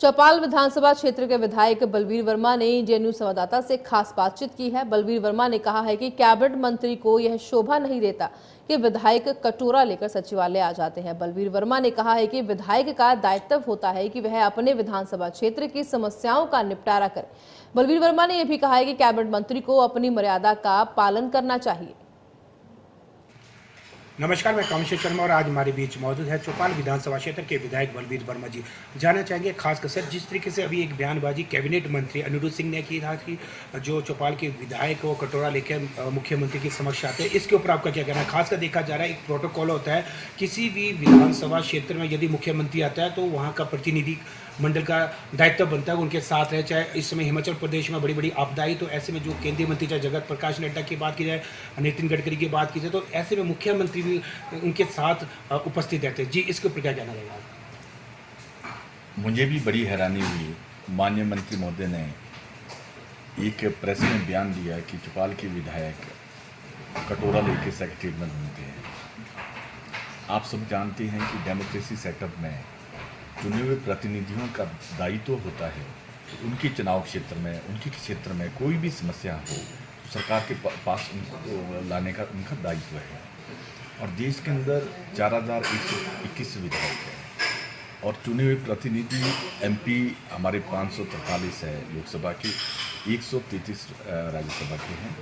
चौपाल विधानसभा क्षेत्र के विधायक बलवीर वर्मा ने इंडियन न्यूज संवाददाता से खास बातचीत की है। बलवीर वर्मा ने कहा है कि कैबिनेट मंत्री को यह शोभा नहीं देता कि विधायक कटोरा लेकर सचिवालय आ जाते हैं। बलवीर वर्मा ने कहा है कि विधायक का दायित्व होता है कि वह अपने विधानसभा क्षेत्र की समस्याओं का निपटारा करे। बलवीर वर्मा ने यह भी कहा है कि कैबिनेट मंत्री को अपनी मर्यादा का पालन करना चाहिए। नमस्कार, मैं कामेश्वर शर्मा और आज हमारे बीच मौजूद है चौपाल विधानसभा क्षेत्र के विधायक बलवीर वर्मा जी। जानना चाहेंगे खासकर सर, जिस तरीके से अभी एक बयानबाजी कैबिनेट मंत्री अनिरुद्ध सिंह ने की था कि जो चौपाल के विधायक वो कटोरा लेकर मुख्यमंत्री के समक्ष आते हैं, इसके ऊपर आपका क्या कहना है? खासकर देखा जा रहा है एक प्रोटोकॉल होता है किसी भी विधानसभा क्षेत्र में, यदि मुख्यमंत्री आता है तो वहाँ का प्रतिनिधि मंडल का दायित्व बनता है उनके साथ रहे। चाहे इस समय हिमाचल प्रदेश में बड़ी बड़ी आपदाएं, तो ऐसे में जो केंद्रीय मंत्री चाहे जगत प्रकाश नड्डा की बात की जाए, नितिन गडकरी की बात की जाए, तो ऐसे में मुख्यमंत्री भी उनके साथ उपस्थित रहते हैं जी। इसके ऊपर क्या कहना रहेगा? मुझे भी बड़ी हैरानी हुई, माननीय मंत्री महोदय ने एक प्रेस में बयान दिया कि चौपाल के विधायक कटोरा लेके सेक्रेटरीट में घूमते हैं। आप सब जानते हैं कि डेमोक्रेसी सेटअप में चुने हुए प्रतिनिधियों का दायित्व होता है कि उनके चुनाव क्षेत्र में, उनके क्षेत्र में कोई भी समस्या हो तो सरकार के पास उनको लाने का उनका दायित्व है। और देश के अंदर 4121 विधायक हैं और चुने हुए प्रतिनिधि एमपी हमारे 543 है लोकसभा के, 133 राज्यसभा के हैं।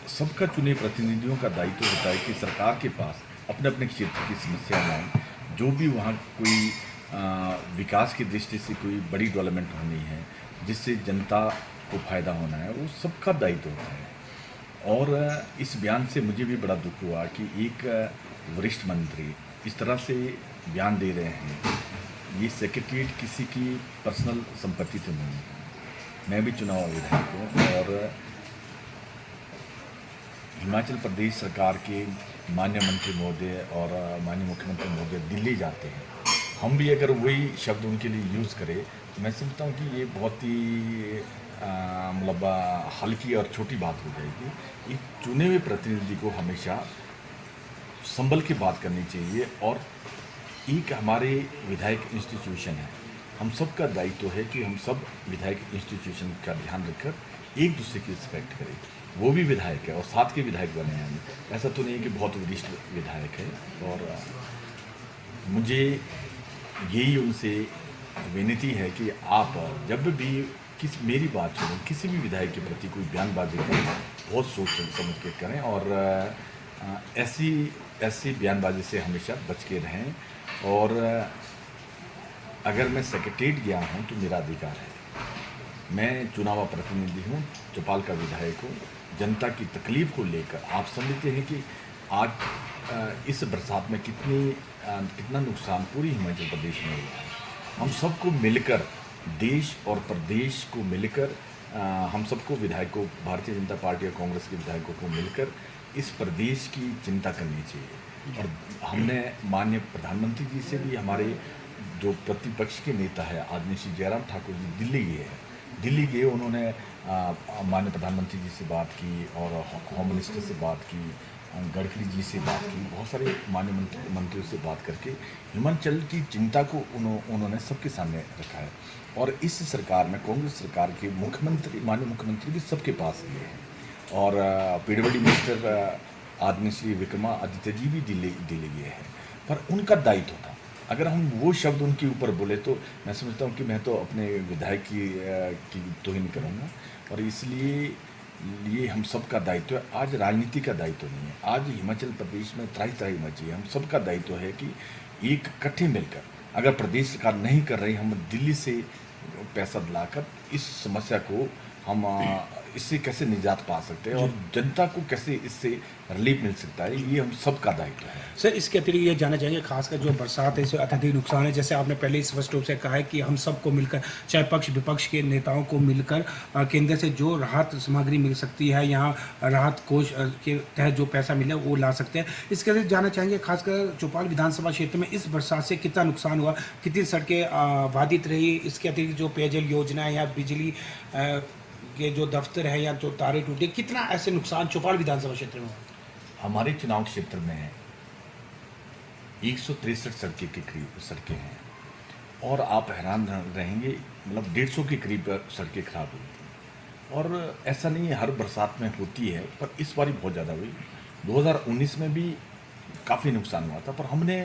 सबका चुने प्रतिनिधियों का दायित्व होता है कि सरकार के पास अपने अपने क्षेत्र की समस्या लाएं। जो भी वहाँ कोई विकास की दृष्टि से कोई बड़ी डेवलपमेंट होनी है जिससे जनता को फ़ायदा होना है, वो सबका दायित्व होता है। और इस बयान से मुझे भी बड़ा दुख हुआ कि एक वरिष्ठ मंत्री इस तरह से बयान दे रहे हैं। ये सेक्रेटरीट किसी की पर्सनल संपत्ति तो नहीं है। मैं भी चुनाव विधायक हूँ और हिमाचल प्रदेश सरकार के माननीय मंत्री महोदय और माननीय मुख्यमंत्री महोदय दिल्ली जाते हैं। हम भी अगर वही शब्द उनके लिए यूज़ करें तो मैं समझता हूँ कि ये बहुत ही मतलब हल्की और छोटी बात हो जाएगी। एक चुने हुए प्रतिनिधि को हमेशा संभल के बात करनी चाहिए। और एक हमारे विधायक इंस्टीट्यूशन है, हम सब का दायित्व है कि हम सब विधायक इंस्टीट्यूशन का ध्यान रखकर एक दूसरे की रिस्पेक्ट करें। वो भी विधायक है और साथ के विधायक बने हैं। ऐसा तो नहीं है कि बहुत वरिष्ठ विधायक है। और मुझे यही उनसे विनती है कि आप जब भी मेरी बात सुनो, किसी भी विधायक के प्रति कोई बयानबाजी करें, बहुत सोच समझ के करें और ऐसी बयानबाजी से हमेशा बच के रहें। और अगर मैं सेक्रेटरीट गया हूँ तो मेरा अधिकार है। मैं चुनावा प्रतिनिधि हूँ, चौपाल का विधायक हूँ। जनता की तकलीफ़ को लेकर आप समझते हैं कि आज इस बरसात में कितना नुकसान पूरी हिमाचल प्रदेश में हुआ है। हम सबको मिलकर, देश और प्रदेश को मिलकर, हम सबको विधायकों, भारतीय जनता पार्टी और कांग्रेस के विधायकों को मिलकर इस प्रदेश की चिंता करनी चाहिए। और हमने माननीय प्रधानमंत्री जी से भी, हमारे जो प्रतिपक्ष के नेता है आदरणीय श्री जयराम ठाकुर जी दिल्ली गए। उन्होंने माननीय प्रधानमंत्री जी से बात की और होम मिनिस्टर से बात की, गडकरी जी से बात की, बहुत सारे माननीय मंत्रियों से बात करके हिमाचल की चिंता को उन्होंने सबके सामने रखा है। और इस सरकार में, कांग्रेस सरकार के माननीय मुख्यमंत्री भी सबके पास गए हैं और पीडब्ल्यूडी मिनिस्टर आदरणीय श्री विक्रमादित्य जी भी दिल्ली गए हैं। पर उनका दायित्व था, अगर हम वो शब्द उनके ऊपर बोले तो मैं समझता हूँ कि मैं तो अपने विधायक की तौहीन करूँगा। और इसलिए ये हम सब का दायित्व है। आज राजनीति का दायित्व नहीं है, आज हिमाचल प्रदेश में त्राही मची है। हम सब का दायित्व है कि एक इकट्ठे मिलकर, अगर प्रदेश सरकार नहीं कर रही, हम दिल्ली से पैसा दिलाकर इस समस्या को हम इससे कैसे निजात पा सकते हैं और जनता को कैसे इससे रिलीफ मिल सकता है, ये हम सब का दायित्व है। सर, इसके अतिरिक्त ये जानना चाहेंगे, खासकर जो बरसात है इससे अत्यधिक नुकसान है, जैसे आपने पहले ही स्पष्ट रूप से कहा है कि हम सबको मिलकर, चाहे पक्ष विपक्ष के नेताओं को मिलकर केंद्र से जो राहत सामग्री मिल सकती है, यहाँ राहत कोष के तहत जो पैसा मिले वो ला सकते हैं। इसके अतिरिक्त जानना चाहेंगे, खासकर चौपाल विधानसभा क्षेत्र में इस बरसात से कितना नुकसान हुआ, कितनी सड़कें बाधित रही, इसके अतिरिक्त जो पेयजल योजना है या बिजली के जो दफ्तर है या जो तारे टूटे, कितना ऐसे नुकसान चौपाल विधानसभा क्षेत्र में हुआ? हमारे चुनाव क्षेत्र में 163 सड़कें के करीब सड़कें हैं और आप हैरान रहेंगे, मतलब 150 के करीब सड़कें खराब हुई थी। और ऐसा नहीं है हर बरसात में होती है, पर इस बार बहुत ज़्यादा हुई। 2019 में भी काफ़ी नुकसान हुआ था, पर हमने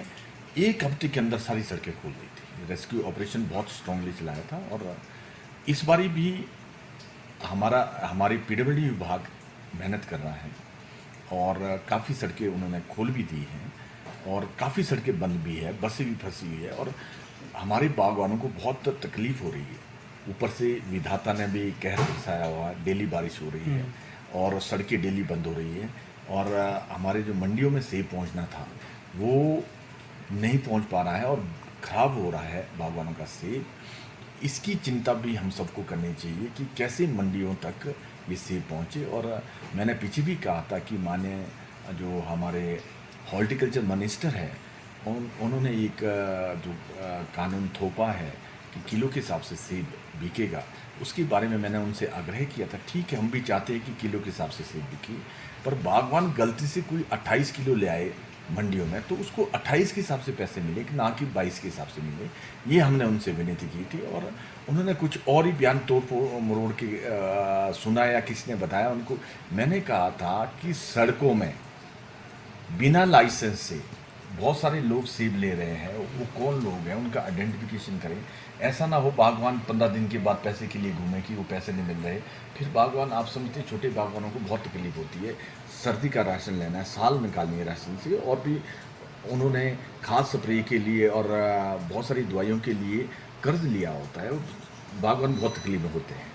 एक हफ्ते के अंदर सारी सड़कें खोल दी थी। रेस्क्यू ऑपरेशन बहुत स्ट्रांगली चलाया था। और इस बारी भी हमारी पीडब्ल्यूडी विभाग मेहनत कर रहा है और काफ़ी सड़कें उन्होंने खोल भी दी हैं और काफ़ी सड़कें बंद भी है, बसें भी फंसी हुई है और हमारे बागवानों को बहुत तकलीफ़ हो रही है। ऊपर से विधाता ने भी कहर बरसाया हुआ है, डेली बारिश हो रही है और सड़कें डेली बंद हो रही है। और हमारे जो मंडियों में सेब पहुंचना था वो नहीं पहुंच पा रहा है और ख़राब हो रहा है बागवानों का सेब। इसकी चिंता भी हम सबको करनी चाहिए कि कैसे मंडियों तक ये सेब पहुँचे। और मैंने पीछे भी कहा था कि माने जो हमारे हॉर्टिकल्चर मिनिस्टर है उन्होंने एक जो कानून थोपा है कि किलो के हिसाब से सेब बिकेगा, उसके बारे में मैंने उनसे आग्रह किया था। ठीक है, हम भी चाहते हैं कि किलो के हिसाब से सेब बिके, पर बागवान गलती से कोई 28 किलो ले आए मंडियों में तो उसको 28 के हिसाब से पैसे मिले कि ना कि 22 के हिसाब से मिले। ये हमने उनसे विनती की थी और उन्होंने कुछ और ही बयान तोड़ मरोड़ के सुना या किसी ने बताया उनको। मैंने कहा था कि सड़कों में बिना लाइसेंस से बहुत सारे लोग सेब ले रहे हैं, वो कौन लोग हैं उनका आइडेंटिफिकेशन करें। ऐसा ना हो बागवान 15 दिन के बाद पैसे के लिए घूमे कि वो पैसे नहीं मिल रहे। फिर बागवान, आप समझते, छोटे बागवानों को बहुत तकलीफ होती है। सर्दी का राशन लेना है, साल निकालनी है राशन से, और भी उन्होंने खाद स्प्रे के लिए और बहुत सारी दवाइयों के लिए कर्ज लिया होता है। बागवान बहुत तकलीफ में होते हैं।